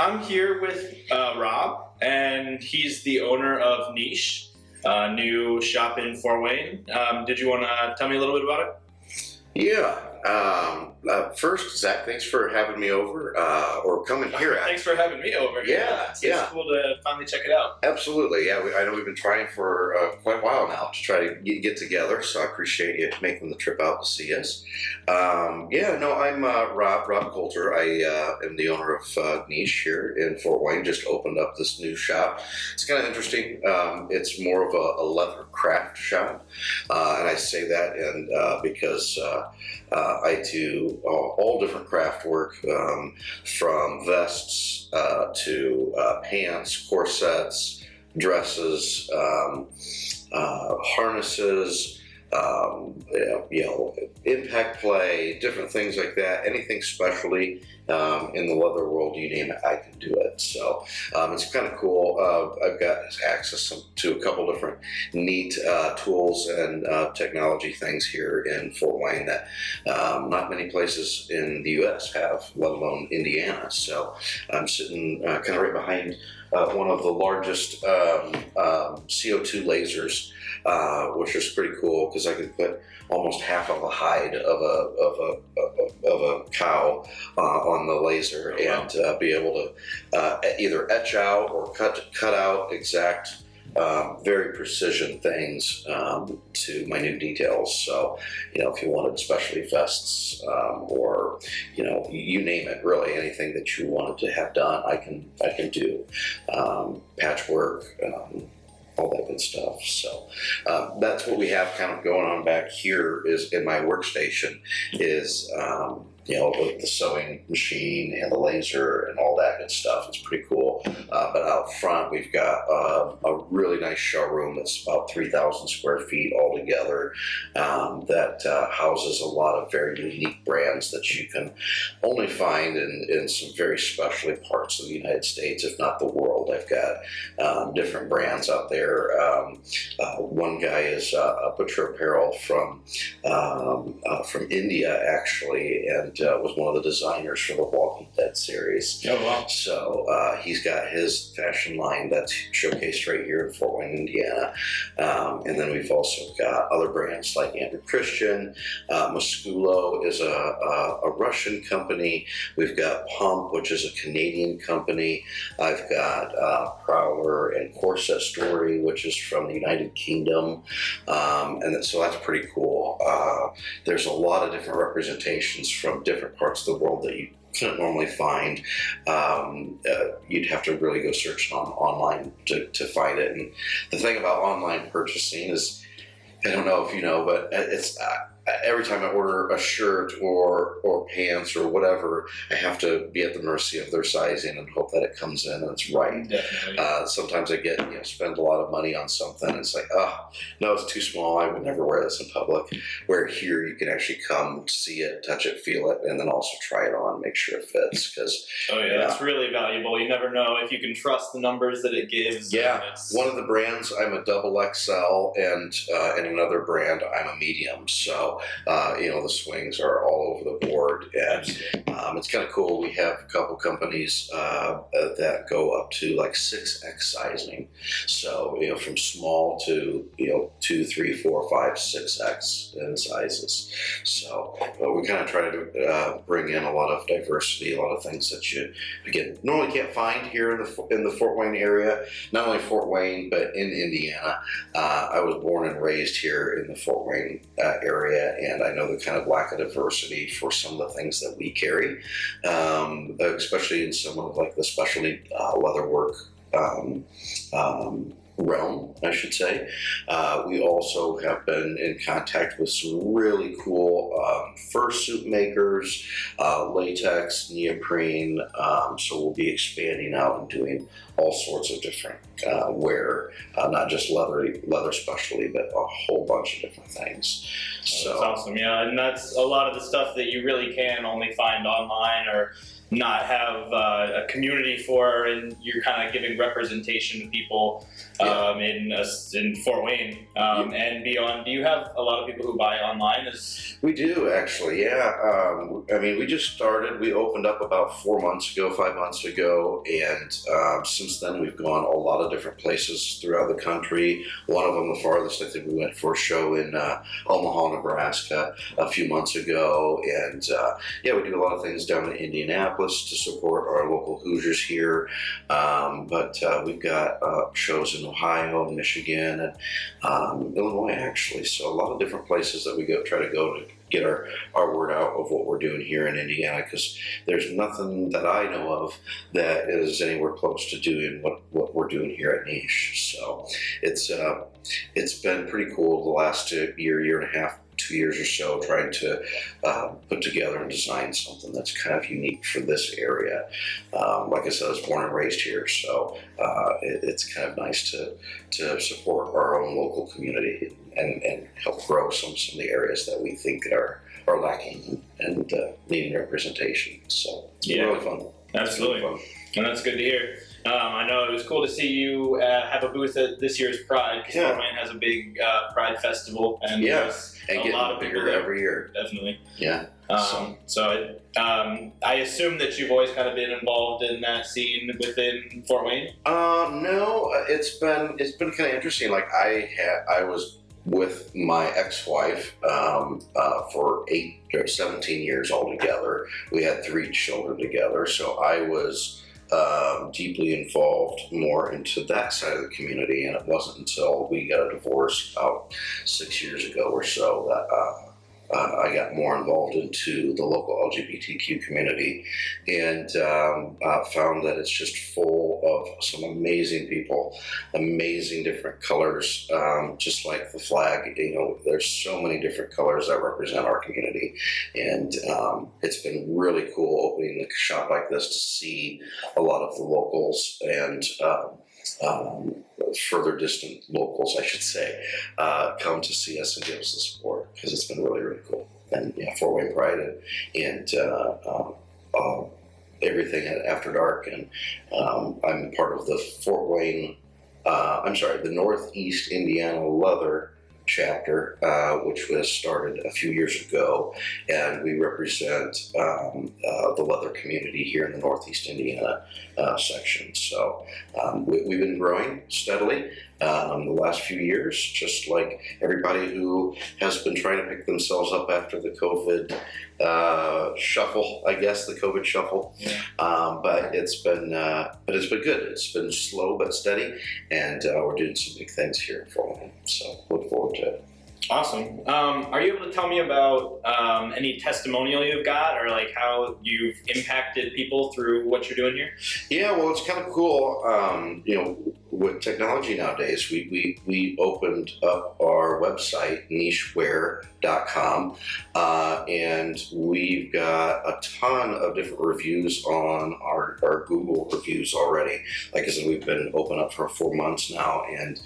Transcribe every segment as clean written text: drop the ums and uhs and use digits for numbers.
I'm here with Rob, and he's the owner of Neesh, a new shop in Fort Wayne. Did you want to tell me a little bit about it? Yeah. First, Zach, thanks for having me over, or coming here. Thanks for having me over. It's cool to finally check it out. Absolutely. Yeah, I know we've been trying for quite a while now to try to get together, so I appreciate you making the trip out to see us. I'm Rob Coulter. I am the owner of Neesh here in Fort Wayne. Just opened up this new shop. It's kind of interesting. It's more of a leather craft shop, and I say that because I do all different craft work, from vests to pants, corsets, dresses, harnesses, impact play, different things like that. Anything specialty in the leather world, you name it, I can do it. So it's kind of cool. I've got access to a couple different neat tools and technology things here in Fort Wayne that not many places in the U.S. have, let alone Indiana. So I'm sitting kind of right behind one of the largest CO2 lasers, which is pretty cool because I can put almost half of a hide of a cow on the laser and be able to either etch out or cut out exact, very precision things to minute details. So, if you wanted specialty vests or you name it, really anything that you wanted to have done, I can do. Patchwork. All that good stuff. So that's what we have kind of going on back here is in my workstation is, the sewing machine and the laser and all that good stuff. It's pretty cool. But out front, we've got a really nice showroom that's about 3,000 square feet altogether that houses a lot of very unique brands that you can only find in some very specialty parts of the United States, if not the world. I've got different brands out there. One guy is Butcher Apparel from India, actually, and was one of the designers for the Walking Dead series. Oh, wow. So he's got his fashion line that's showcased right here in Fort Wayne, Indiana. And then we've also got other brands like Andrew Christian. Musculo is a Russian company. We've got Pump, which is a Canadian company. I've got Prowler and Corset Story, which is from the United Kingdom. So that's pretty cool. There's a lot of different representations from different parts of the world that you couldn't normally find. You'd have to really go searching online to find it. And the thing about online purchasing is, I don't know if you know, but it's every time I order a shirt or pants or whatever, I have to be at the mercy of their sizing and hope that it comes in and it's right. Sometimes I spend a lot of money on something and it's like, oh, no, it's too small. I would never wear this in public. Where here you can actually come, see it, touch it, feel it, and then also try it on, make sure it fits. That's really valuable. You never know if you can trust the numbers that it gives. Yeah, one of the brands, I'm a double XL, and in another brand, I'm a medium. So, the swings are all over the board, and it's kind of cool. We have a couple companies that go up to like 6X sizing. So, from small to 2, 3, 4, 5, 6X in sizes. So we kind of try to bring in a lot of diversity, a lot of things that you again normally can't find here in the Fort Wayne area. Not only Fort Wayne, but in Indiana. I was born and raised here in the Fort Wayne area, and I know the kind of lack of diversity for some of the things that we carry, especially in some of like the specialty leatherwork realm, I should say. We also have been in contact with some really cool fursuit makers, latex, neoprene, so we'll be expanding out and doing all sorts of different wear, not just leather specialty, but a whole bunch of different things. So that's awesome, yeah, and that's a lot of the stuff that you really can only find online or not have a community for, and you're kind of giving representation to people in Fort Wayne and beyond. Do you have a lot of people who buy online? We do actually, yeah. I mean, we just started. We opened up about 4 months ago, 5 months ago, and since then we've gone a lot of different places throughout the country. One of them, the farthest, I think we went for a show in Omaha, Nebraska, a few months ago, and yeah, we do a lot of things down in Indianapolis to support our local Hoosiers here. But we've got shows in Ohio and Michigan and Illinois, actually. So a lot of different places that we try to go to get our word out of what we're doing here in Indiana, because there's nothing that I know of that is anywhere close to doing what we're doing here at Neesh. So it's been pretty cool the last year and a half, 2 years or so, trying to put together and design something that's kind of unique for this area. Like I said, I was born and raised here, so it's kind of nice to support our own local community and help grow some of the areas that we think are lacking and needing representation. So it's been really fun. Absolutely. Really fun. And that's good to hear. I know it was cool to see you have a booth at this year's Pride, because Fort Wayne has a big Pride festival, and and a lot of bigger people every year. Definitely. Yeah. I assume that you've always kind of been involved in that scene within Fort Wayne. No, it's been kind of interesting. Like I was with my ex-wife for 17 years altogether. We had 3 children together, so I was deeply involved more into that side of the community, and it wasn't until we got a divorce about 6 years ago or so that I got more involved into the local LGBTQ community, and found that it's just full of some amazing people, amazing different colors, just like the flag. You know, there's so many different colors that represent our community, and it's been really cool opening a shop like this to see a lot of the locals and further distant locals, I should say, come to see us and give us the support, because it's been really, really cool. And yeah, Fort Wayne Pride and everything at After Dark, and I'm part of the the Northeast Indiana Leather chapter, which was started a few years ago, and we represent the leather community here in the Northeast Indiana section. So we've been growing steadily the last few years, just like everybody who has been trying to pick themselves up after the COVID shuffle, I guess, the COVID shuffle. Yeah. But it's been good. It's been slow but steady, and we're doing some big things here in Fort Wayne. So look forward to it. Awesome. Are you able to tell me about any testimonial you've got, or like how you've impacted people through what you're doing here? Yeah, well, it's kind of cool. You know, with technology nowadays, we opened up our website, nicheware.com, and we've got a ton of different reviews on our Google reviews already. Like I said, we've been open up for 4 months now, and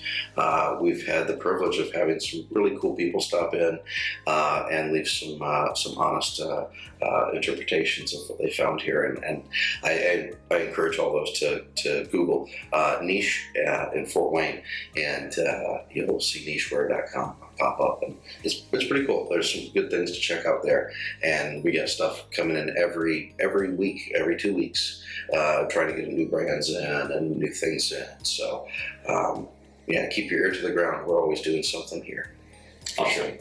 we've had the privilege of having some really cool people stop in and leave some honest interpretations of what they found here, and I encourage all those to Google Niche in Fort Wayne, and you'll see nicheware.com pop up, and it's pretty cool. There's some good things to check out there, and we got stuff coming in every week, every 2 weeks, trying to get new brands in and new things in. So yeah, keep your ear to the ground. We're always doing something here. For Awesome.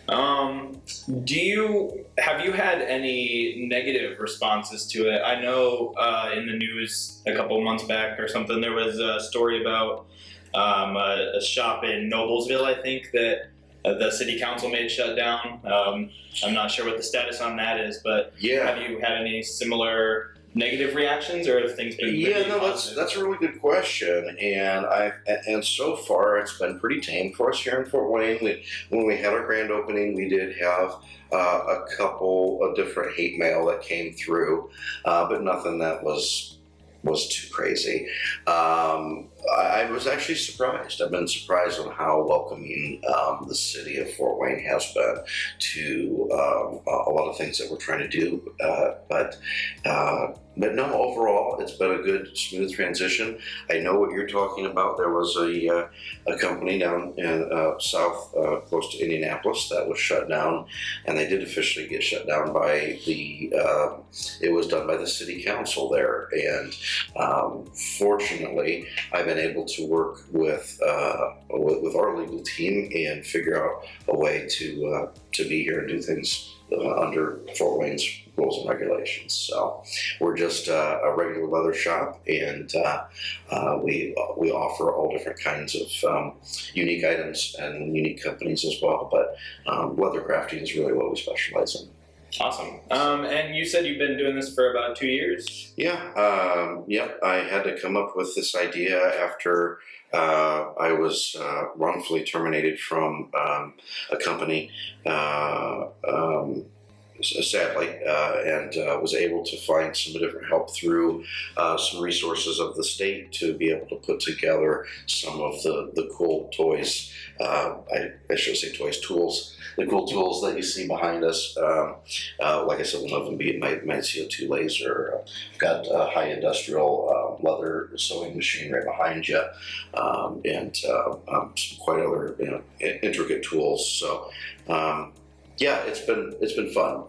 sure. Have you had any negative responses to it? I know in the news a couple of months back or something, there was a story about a shop in Noblesville, I think, that the city council made shut down. I'm not sure what the status on that is, but Yeah. have you had any similar negative reactions, or have things been Yeah, really no, positive? that's a really good question, and so far it's been pretty tame for us here in Fort Wayne. When we had our grand opening, we did have a couple of different hate mail that came through, but nothing that was too crazy. I was actually surprised. I've been surprised on how welcoming the city of Fort Wayne has been to a lot of things that we're trying to do. But But no, overall, it's been a good, smooth transition. I know what you're talking about. There was a company down in south, close to Indianapolis, that was shut down, and they did officially get shut down by it was done by the city council there. And fortunately, I've been able to work with our legal team and figure out a way to be here and do things under Fort Wayne's rules and regulations. So we're just a regular leather shop, and we offer all different kinds of unique items and unique companies as well. But leather crafting is really what we specialize in. Awesome. And you said you've been doing this for about 2 years? Yeah. Yep. I had to come up with this idea after I was wrongfully terminated from a company. Sadly, and was able to find some different help through some resources of the state to be able to put together some of the cool toys. I should say toys, tools. The cool tools that you see behind us. Like I said, one of them being my CO2 laser. I've got high industrial leather sewing machine right behind you, and some quite other intricate tools. So. Yeah, it's been fun.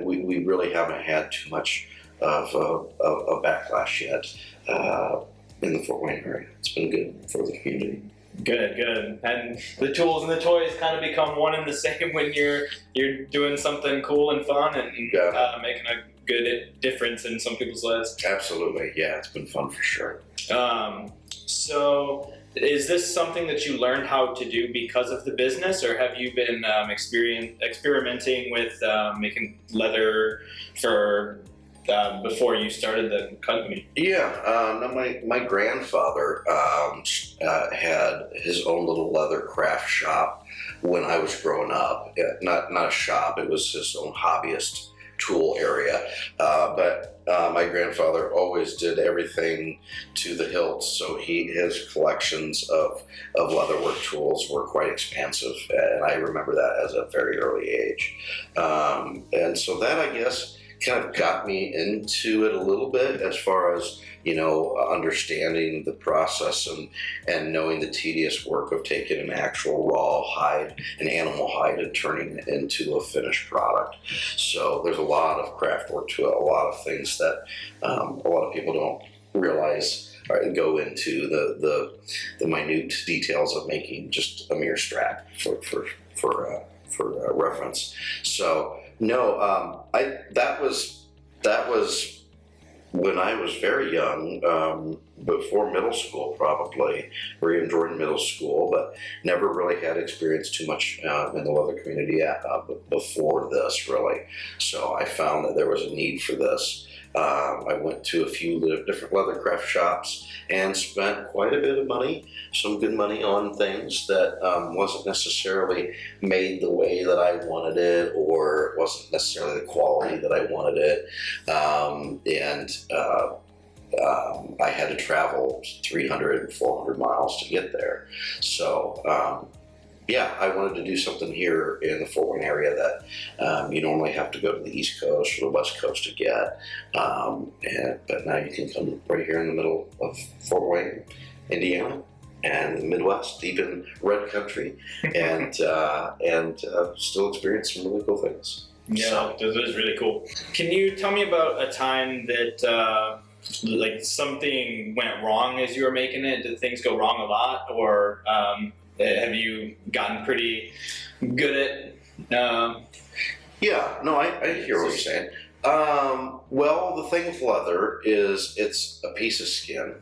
We really haven't had too much of a backlash yet in the Fort Wayne area. It's been good for the community. Good. And the tools and the toys kind of become one and the same when you're doing something cool and fun and making a good difference in some people's lives. Absolutely, yeah, it's been fun for sure. So. Is this something that you learned how to do because of the business, or have you been experimenting with making leather for before you started the company? Yeah, no, my grandfather had his own little leather craft shop when I was growing up. Not a shop; it was his own hobbyist tool area, but my grandfather always did everything to the hilt, so his collections of leatherwork tools were quite expansive, and I remember that as a very early age, and so that, I guess, kind of got me into it a little bit as far as understanding the process and knowing the tedious work of taking an actual raw hide, an animal hide, and turning it into a finished product. So there's a lot of craft work to it, a lot of things that a lot of people don't realize or go into the minute details of making just a mere strap for reference. So no, that was when I was very young, before middle school probably, or even during middle school, but never really had experience too much in the leather community before this, really. So I found that there was a need for this. I went to a few different leather craft shops and spent quite a bit of money, some good money, on things that wasn't necessarily made the way that I wanted it, or wasn't necessarily the quality that I wanted it. I had to travel 300, 400 miles to get there. So, yeah, I wanted to do something here in the Fort Wayne area that you normally have to go to the East Coast or the West Coast to get. But now you can come right here in the middle of Fort Wayne, Indiana, and the Midwest, deep in red country, and still experience some really cool things. Yeah, that is really cool. Can you tell me about a time that like something went wrong as you were making it? Did things go wrong a lot, or have you gotten pretty good at? Yeah, no, I hear what you're saying. Well, the thing with leather is it's a piece of skin.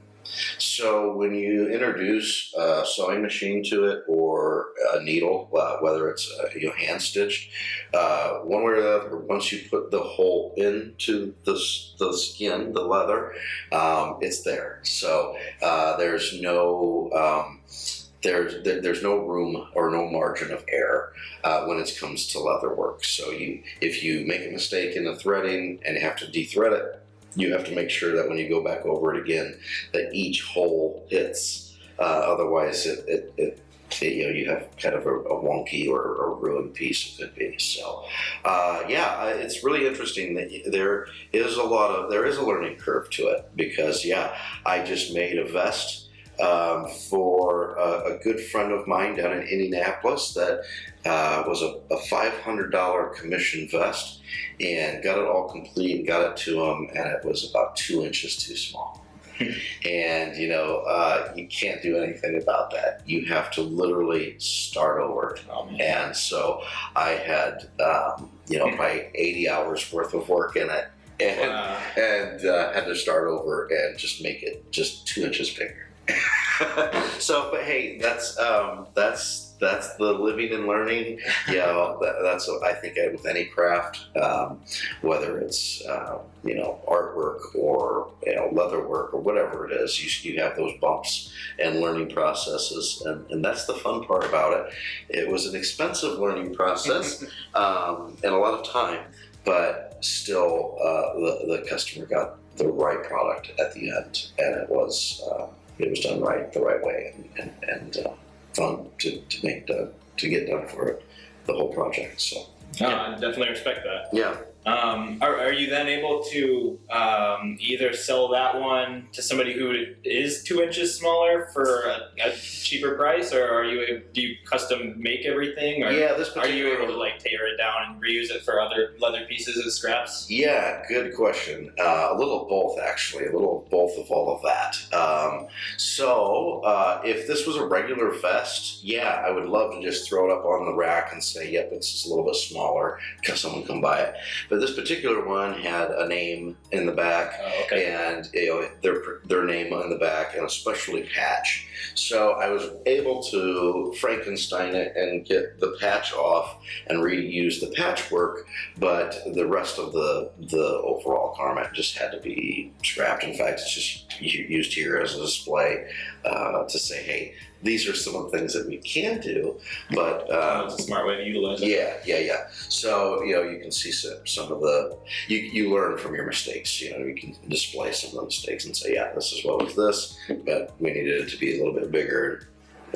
So when you introduce a sewing machine to it or a needle, whether it's hand stitched, one way or the other, once you put the hole into the skin, the leather, it's there. So there's no there's no room or no margin of error when it comes to leather work. So if you make a mistake in the threading and have to de-thread it, you have to make sure that when you go back over it again, that each hole hits. Otherwise, you have kind of a wonky or a ruined piece it could be. So, it's really interesting that there is a learning curve to it, because I just made a vest for a good friend of mine down in Indianapolis that was a $500 commission vest, and got it all complete and got it to him, and it was about 2 inches too small. And you can't do anything about that. You have to literally start over. And so I had probably 80 hours worth of work in it, and had to start over and just make it just 2 inches bigger. So, but hey, that's the living and learning. That's I think with any craft, whether it's artwork or leather work or whatever it is, you have those bumps and learning processes, and that's the fun part about it. It was an expensive learning process and a lot of time, but still the customer got the right product at the end, and it was done right, the right way, and fun to get done for it, the whole project. So I definitely respect that. Yeah. Are you then able to either sell that one to somebody who is 2 inches smaller for a cheaper price, or do you custom make everything? Or are you able to tear it down and reuse it for other leather pieces as scraps? Yeah, good question. A little of both, actually. A little of both of all of that. If this was a regular vest, I would love to just throw it up on the rack and say, yep, it's just a little bit smaller, because someone come buy it. But this particular one had a name in the back, and their name on the back, and a specialty patch. So I was able to Frankenstein it and get the patch off and reuse the patchwork, but the rest of the overall garment just had to be scrapped. In fact, it's just used here as a display to say, hey, these are some of the things that we can do, but it's a smart way to utilize it. Yeah. So you can see some of the you learn from your mistakes. You can display some of the mistakes and say, this is what was this, but we needed it to be a little bit bigger,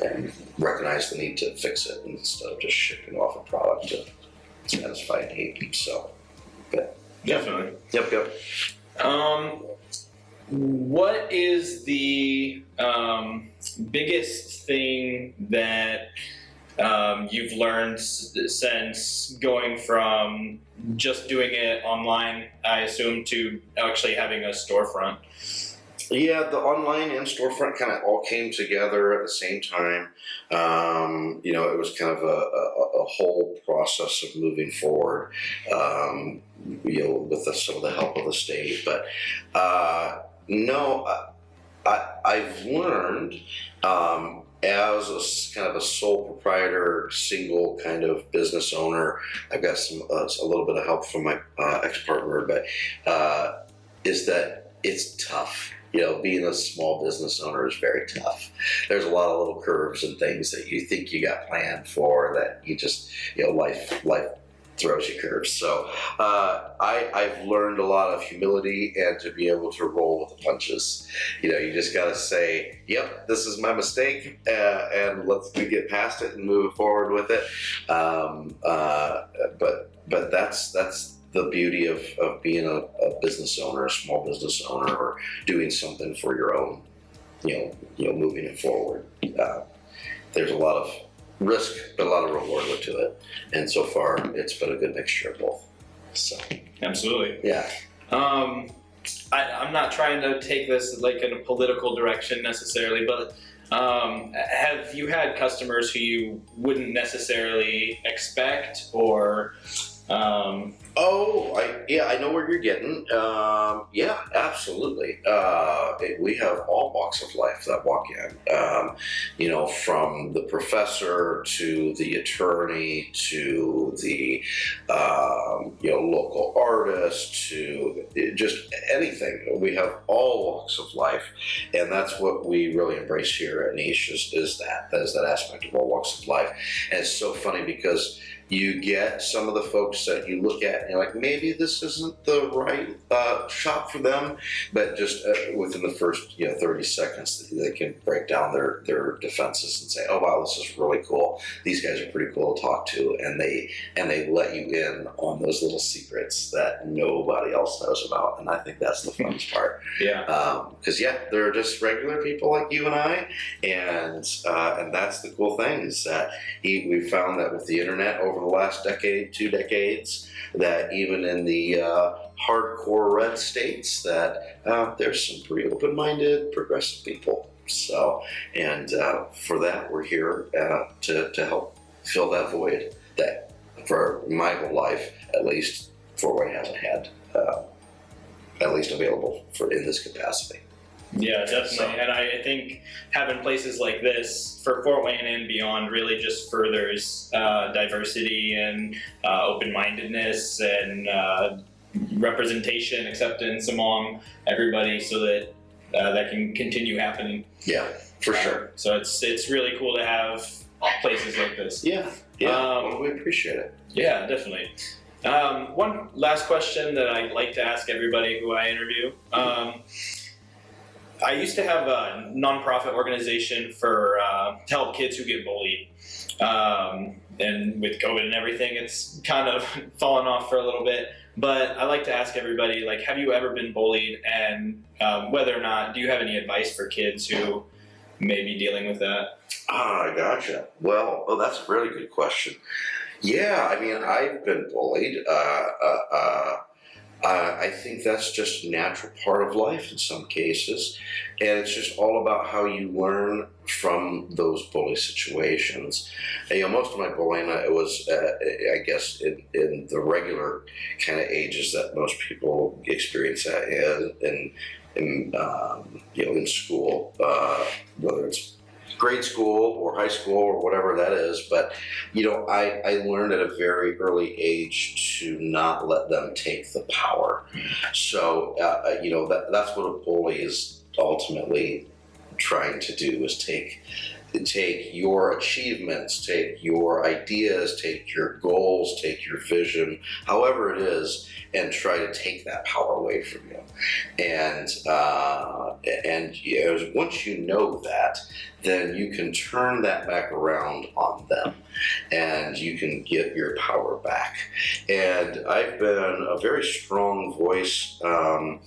and recognize the need to fix it instead of just shipping off a product to satisfy a need. So, but definitely. Yep. What is the biggest thing that you've learned since going from just doing it online, I assume, to actually having a storefront? Yeah, the online and storefront kind of all came together at the same time. It was kind of a whole process of moving forward, with some of the help of the state. But I've learned as a kind of a sole proprietor, single kind of business owner. I've got a little bit of help from my ex-partner, but is that it's tough. Being a small business owner is very tough. There's a lot of little curves and things that you think you got planned for that you just, life throws you curves. So I've learned a lot of humility and to be able to roll with the punches. You just got to say, yep, this is my mistake, and let's get past it and move forward with it. But that's the beauty of being a business owner, a small business owner, or doing something for your own, moving it forward. There's a lot of risk, but a lot of reward to it. And so far, it's been a good mixture of both. So, absolutely. Yeah. I'm not trying to take this in a political direction necessarily, but have you had customers who you wouldn't necessarily expect, or I know where you're getting. Yeah, absolutely. We have all walks of life that walk in. From the professor to the attorney to the local artist to just anything. We have all walks of life, and that's what we really embrace here at Neesh is that aspect of all walks of life. And it's so funny because you get some of the folks that you look at and you're like, maybe this isn't the right shop for them, but just within the first 30 seconds, they can break down their defenses and say, oh wow, this is really cool. These guys are pretty cool to talk to, and they let you in on those little secrets that nobody else knows about, and I think that's the funnest part. Yeah. Because they're just regular people like you and I, and that's the cool thing is that we found that with the internet over the last decade, 2 decades, that even in the hardcore red states, that there's some pretty open-minded, progressive people. So, and for that, we're here to help fill that void that, for my whole life, at least, Fort Wayne hasn't had, at least available in this capacity. Yeah, definitely. And I think having places like this for Fort Wayne and beyond really just furthers diversity and open-mindedness and representation, acceptance among everybody, so that that can continue happening. Yeah, for sure. So it's really cool to have places like this. Yeah. Well, we appreciate it. Yeah, definitely. One last question that I like to ask everybody who I interview. I used to have a nonprofit organization for to help kids who get bullied, and with COVID and everything, it's kind of fallen off for a little bit. But I like to ask everybody, like, have you ever been bullied, and whether or not, do you have any advice for kids who may be dealing with that? I gotcha. Well, that's a really good question. Yeah, I mean, I've been bullied. I think that's just a natural part of life in some cases, and it's just all about how you learn from those bully situations. And, most of my bullying, it was, I guess, in the regular kind of ages that most people experience that in school, whether it's grade school or high school or whatever that is. But I learned at a very early age to not let them take the power. So that's what a bully is ultimately trying to do, is take your achievements, take your ideas, take your goals, take your vision, however it is, and try to take that power away from you. And once you know that, then you can turn that back around on them, and you can get your power back. And I've been a very strong voice for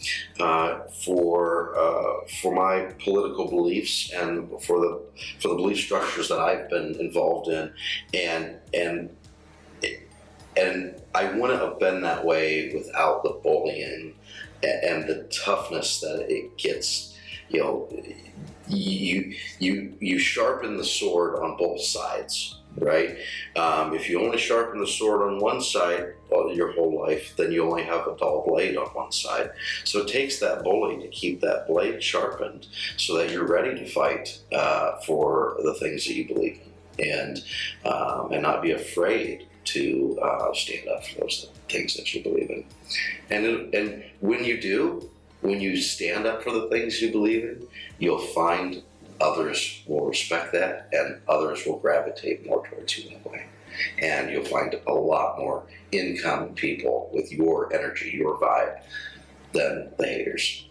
my political beliefs and for the belief structures that I've been involved in, and I wouldn't have been that way without the bullying and the toughness that it gets. You sharpen the sword on both sides, right? If you only sharpen the sword on one side your whole life, then you only have a dull blade on one side. So it takes that bully to keep that blade sharpened so that you're ready to fight for the things that you believe in, and not be afraid to stand up for those things that you believe in. And when you do, when you stand up for the things you believe in, you'll find others will respect that, and others will gravitate more towards you that way. And you'll find a lot more in-common people with your energy, your vibe, than the haters.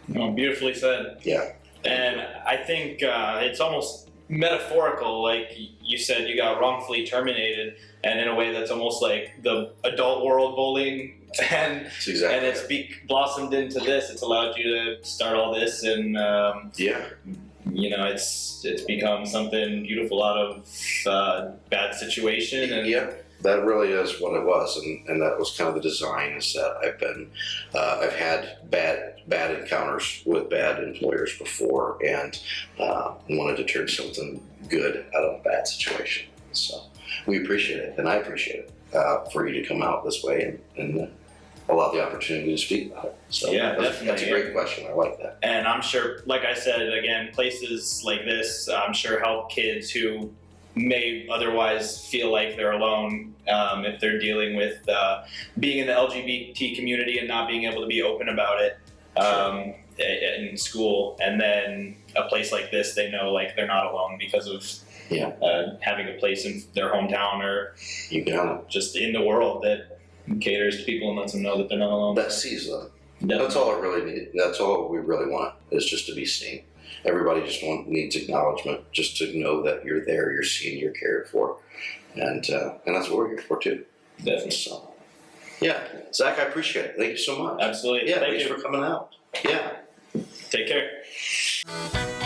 Well, beautifully said. Yeah. And I think it's almost metaphorical, like you said, you got wrongfully terminated, and in a way that's almost like the adult world bullying, and it's blossomed into this. It's allowed you to start all this, and it's become something beautiful out of bad situation. And that really is what it was, and that was kind of the design. Is that I've had bad encounters with bad employers before, and wanted to turn something good out of a bad situation. So we appreciate it, and I appreciate it for you to come out this way and allow the opportunity to speak about it. So definitely. That's a great question. I like that. And I'm sure, like I said, again, places like this, I'm sure help kids who may otherwise feel like they're alone if they're dealing with being in the LGBT community and not being able to be open about it in school. And then a place like this, they know like they're not alone because of Yeah. Having a place in their hometown or You got it. just in the world that caters to people and lets them know that they're not alone. That sees them. Definitely. That's all it really needs. That's all we really want, is just to be seen. Everybody just needs acknowledgement, just to know that you're there, you're seen, you're cared for, and that's what we're here for too. Definitely. So, yeah, Zach, I appreciate it. Thank you so much. Absolutely. Yeah, Thank thanks you. for coming out. Yeah. Take care.